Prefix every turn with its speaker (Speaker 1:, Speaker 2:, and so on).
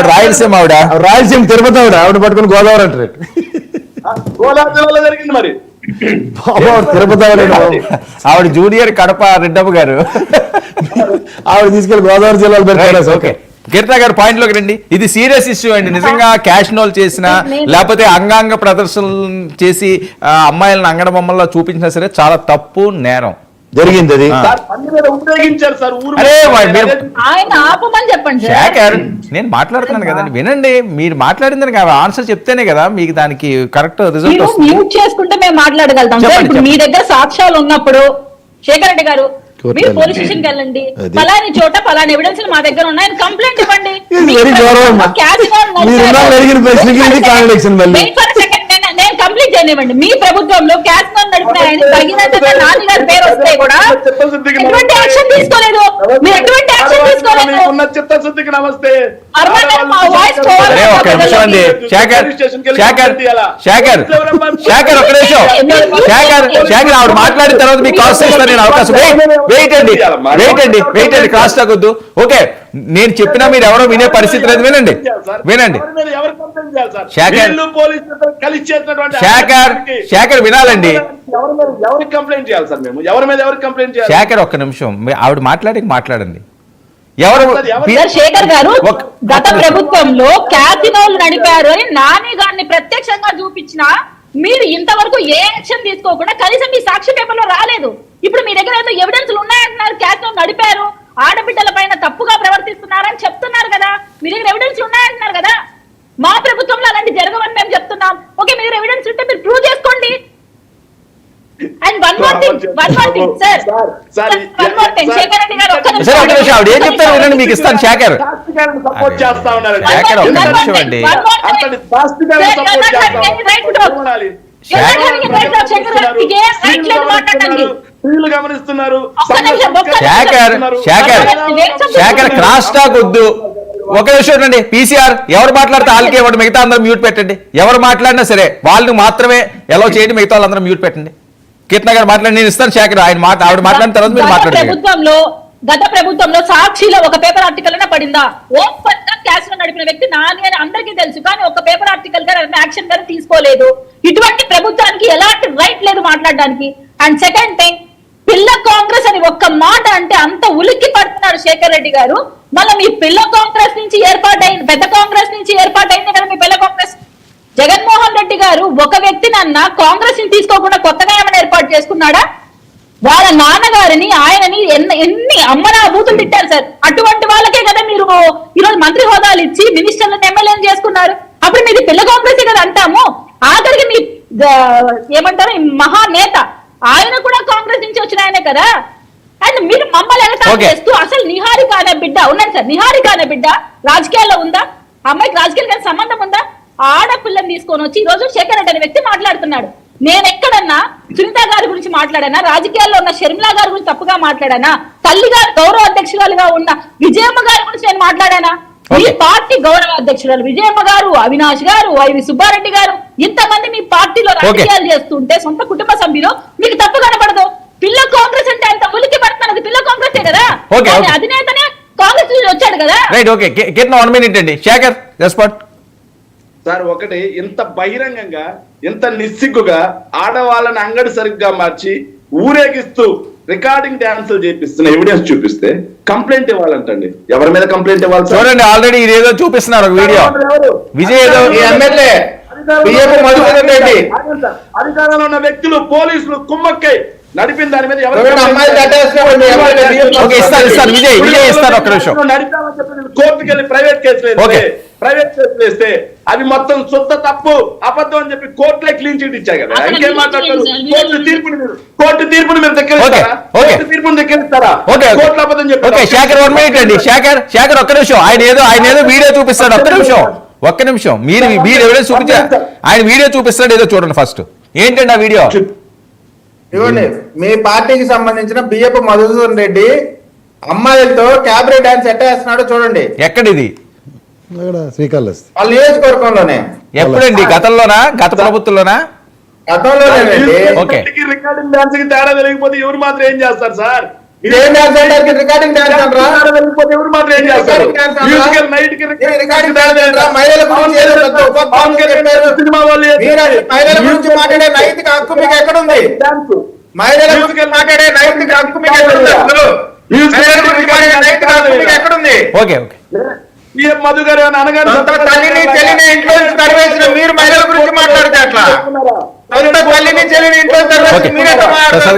Speaker 1: రాయలసీమ రాయలసీమ తిరుపతి ఆవిడ పట్టుకుని గోదావరి అంటారు.
Speaker 2: గోదావరి జిల్లాలో జరిగింది మరి.
Speaker 1: తిరుపతి ఆవిడ జూనియర్ కడప రెడ్డమ్మ గారు ఆవిడ తీసుకెళ్లి గోదావరి జిల్లాలో పెట్టారు. ఓకే కీర్తన గారు పాయింట్ లోకి రండి. ఇది సీరియస్ ఇష్యూ అండి. నిజంగా క్యాష్ నోల్ చేసినా లేకపోతే అంగాంగ ప్రదర్శనలు చేసి అమ్మాయిలను అంగడ బొమ్మల్లో చూపించినా సరే చాలా తప్పు, నేరం జరిగింది. అది శేఖర్ నేను మాట్లాడుతున్నాను కదండి, వినండి. మీరు మాట్లాడిందని కదా ఆన్సర్ చెప్తేనే కదా మీకు దానికి కరెక్ట్ రిజల్ట్ వస్తుంది.
Speaker 3: మ్యూట్ చేసుకుంటే మేము మాట్లాడగలుగుతాం. ఇప్పుడు మీ దగ్గర సాక్ష్యాలు ఉన్నప్పుడు శేఖర్ రెడ్డి గారు మీరు పోలీస్ స్టేషన్ కి వెళ్ళండి, ఫలాని చోట ఫలాని ఎవిడెన్స్ మా దగ్గర ఉన్నాయని కంప్లైంట్ ఇవ్వండి. నేను కంప్లీట్ చేయనివ్వండి. మీ ప్రభుత్వంలో క్యాసినో నడిపినాయని తగినంతగా నాని గారి పేరు వస్తే కూడా ఎటువంటి యాక్షన్ తీసుకోలేదు. మీరు ఎటువంటి యాక్షన్ తీసుకోలేదు.
Speaker 1: ఆవిడ మాట్లాడిన తర్వాత మీకు కాస్ట్ ఇస్తాను నేను అవకాశం. వెయిట్ అండి క్రాస్ టాక్ వద్దు. ఓకే నేను చెప్పినా మీరు ఎవరో వినే పరిస్థితి లేదు. వినండి శేఖర్ వినాలండి. శేఖర్ ఒక్క నిమిషం ఆవిడ మాట్లాడండి.
Speaker 3: శేఖర్ గారు గత ప్రభుత్వంలో క్యాసినోలు నడిపారు అని నాని గారిని ప్రత్యక్షంగా చూపించిన మీరు ఇంతవరకు ఏ యాక్షన్ తీసుకోకుండా కనీసం మీ సాక్షి పేపర్లో రాలేదు. ఇప్పుడు మీ దగ్గర ఏదో ఎవిడెన్స్లు ఉన్నాయంటున్నారు. క్యాసినో నడిపారు, ఆడబిడ్డల పైన తప్పుగా ప్రవర్తిస్తున్నారని చెప్తున్నారు కదా. మీ దగ్గర ఎవిడెన్స్లు ఉన్నాయంటున్నారు కదా. మా ప్రభుత్వంలో అలాంటి జరగవని మేము చెప్తున్నాం. ఓకే మీ దగ్గర ఎవిడెన్స్ ఉంటే మీరు ప్రూవ్ చేసుకోండి. And one more thing sir, Shekhar Reddy గారు
Speaker 1: ఏం చెప్తారు వినండి, మీకు ఇస్తాను. శేఖర్ శేఖర్ క్రాస్ టాక్ వద్దు. ఒక విషయం అండి, పీసీఆర్ ఎవరు మాట్లాడితే వాళ్ళకి ఇవ్వండి, మిగతా అందరూ మ్యూట్ పెట్టండి. ఎవరు మాట్లాడినా సరే వాళ్ళని మాత్రమే ఎలా చేయండి, మిగతా వాళ్ళందరూ మ్యూట్ పెట్టండి. కీర్తన గారు మాట్లాడి నేను ఇస్తాను. శేఖర్ ఆవిడ మాట్లాడిన తర్వాత మీరు మాట్లాడండి.
Speaker 3: గత ప్రభుత్వంలో సాక్షిలో ఒక పేపర్ ఆర్టికల్ అయినా పడిందా? ఓపెన్ గా క్యాసినో నడిపిన వ్యక్తి నాని అని అందరికీ తెలుసు, కానీ ఒక పేపర్ ఆర్టికల్ గా యాక్షన్ గానీ తీసుకోలేదు. ఇటువంటి ప్రభుత్వానికి ఎలాంటి రైట్ లేదు మాట్లాడడానికి. అండ్ సెకండ్ థింగ్, పిల్ల కాంగ్రెస్ అని ఒక్క మాట అంటే అంత ఉలిక్కి పడుతున్నారు శేఖర్ రెడ్డి గారు. మళ్ళీ మీ పిల్ల కాంగ్రెస్ నుంచి ఏర్పాటైంది, పెద్ద కాంగ్రెస్ నుంచి ఏర్పాటైంది కదా మీ పిల్ల కాంగ్రెస్. జగన్మోహన్ రెడ్డి గారు ఒక వ్యక్తినన్నా కాంగ్రెస్ ని తీసుకోకుండా కొత్తగా ఏమైనా ఏర్పాటు చేసుకున్నాడా? వాళ్ళ నాన్నగారిని ఆయనని ఎన్ని అమ్మనా బూతులు తిట్టారు సార్. అటువంటి వాళ్ళకే కదా మీరు ఈరోజు మంత్రి హోదాలు ఇచ్చి మినిస్టర్లను ఎమ్మెల్యేలు చేసుకున్నారు. అప్పుడు మీది పిల్ల కాంగ్రెస్ కదా అంటాము. ఆఖరికి మీ ఏమంటారు మహానేత ఆయన కూడా కాంగ్రెస్ నుంచి వచ్చిన ఆయనే కదా. అండ్ మీరు మమ్మల్ని ఎగతాళి చేస్తూ అసలు నిహారిక అనే బిడ్డ ఉన్నాడు సార్. నిహారిక అనే బిడ్డ రాజకీయాల్లో ఉందా? అమ్మాయికి రాజకీయాలకు సంబంధం ఉందా? ఆడపిల్లని తీసుకొని వచ్చి ఈ రోజు శేఖర్ రెడ్డి అనే వ్యక్తి మాట్లాడుతున్నాడు. నేను ఎక్కడన్నా సునీత గారి గురించి మాట్లాడానా? రాజకీయాల్లో ఉన్న షర్మిలా గారి గురించి తప్పుగా మాట్లాడానా? తల్లి గారు గౌరవ అధ్యక్షురాలుగా ఉన్న విజయమ్మ గారి గురించి నేను మాట్లాడానా? మీ పార్టీ గౌరవ అధ్యక్షురాలు విజయమ్మ గారు, అవినాష్ గారు, వైవి సుబ్బారెడ్డి గారు, ఇంతమంది మీ పార్టీలో రాజకీయాలు చేస్తుంటే సొంత కుటుంబ సభ్యులు మీకు తప్పు కనపడదు. పిల్ల కాంగ్రెస్ అంటే అంత ఉలికి పడుతున్నది పిల్ల కాంగ్రెసే కదా. అధినేతనే కాంగ్రెస్ నుంచి వచ్చాడు కదా.
Speaker 2: సార్ ఒకటి, ఇంత బహిరంగంగా ఇంత నిస్సిగ్గుగా ఆడవాళ్ళని అంగడి సరిగ్గా మార్చి ఊరేగిస్తూ రికార్డింగ్ డాన్సులు చేపిస్తున్న ఎవిడెన్స్ చూపిస్తే కంప్లైంట్ ఇవ్వాలంటండి. ఎవరి మీద కంప్లైంట్ ఇవ్వాలి?
Speaker 1: చూడండి ఆల్రెడీ ఇదేదో చూపిస్తున్నారు వీడియో. విజయ్ ఎమ్మెల్యే
Speaker 2: అధికారంలో ఉన్న వ్యక్తులు పోలీసులు కుమ్మక్కై నడిపిన దాని మీద కోర్టుకి వెళ్ళి ప్రైవేట్ కేసులు వేస్తే అవి మొత్తం శుద్ధ తప్పు అబద్ధం అని చెప్పి కోర్టులే క్లీన్ చిట్ ఇచ్చాయి కదా. ఇంకేం మాట్లాడతారు? కోర్టు తీర్పుని మీరు దగ్గరిస్తారా? తీర్పుని దగ్గరిస్తారా? కోర్టు అబద్ధం చెప్పి
Speaker 1: శేఖర్ ఒక్క నిమిషం, ఆయన ఏదో వీడియో చూపిస్తాడు. ఒక్క నిమిషం మీరు ఎవిడెన్స్ చూపించా, ఆయన వీడియో చూపిస్తాడు ఏదో చూడండి. ఫస్ట్ ఏంటండి ఆ వీడియో?
Speaker 4: ఇవ్వండి. మీ పార్టీకి సంబంధించిన బియ్యపు మధుసూదన్ రెడ్డి అమ్మాయిలతో క్యాబరే డాన్స్ ఎట్ట వేస్తున్నాడో చూడండి.
Speaker 1: ఎక్కడిది?
Speaker 4: శ్రీకాళహస్తి వాళ్ళ నియోజకవర్గంలోనే.
Speaker 1: ఎప్పుడండి? గతంలోనా? గత ప్రభుత్వంలోనా?
Speaker 4: గతంలోనే.
Speaker 2: రికార్డింగ్ డాన్స్ కి తేడా తెలియకపోతే ఎవరు మాత్రం ఏం చేస్తారు సార్?
Speaker 4: ఏం డాన్స్ అంటారు? రికార్డింగ్ డాన్స్ అంటారా?
Speaker 2: వెళ్ళిపోతే ఎవరు మాత్రం ఏం చేస్తారు? మ్యూజికల్ నైట్ కి
Speaker 4: రికార్డింగ్ డాన్స్ అంటారా? మహిళల గురించి ఏదో పెద్ద ఉపన్యాసం చెప్పారు.
Speaker 2: సినిమా వాళ్ళు
Speaker 4: మీరు మహిళల గురించి మాట్లాడే నైతిక హక్కు మీకు ఎక్కడుంది?
Speaker 2: డాన్స్
Speaker 4: మహిళల గురించి మాట్లాడే నైతిక హక్కు మీకు ఎక్కడుంది? అసలు మహిళల గురించి మాట్లాడే నైతిక హక్కు మీకు ఎక్కడుంది?
Speaker 1: ఓకే ఓకే
Speaker 2: సీఎం మధు గారు అనగానే
Speaker 4: సొంత తల్లిని చెల్లిని ఇంట్లో నుంచి తరివేసిన మీరు మహిళల గురించి మాట్లాడితే అట్లా? సొంత తల్లిని చెల్లిని ఇంట్లో నుంచి తరివేసిన మీరు ఎట్లా మాట్లాడతారు?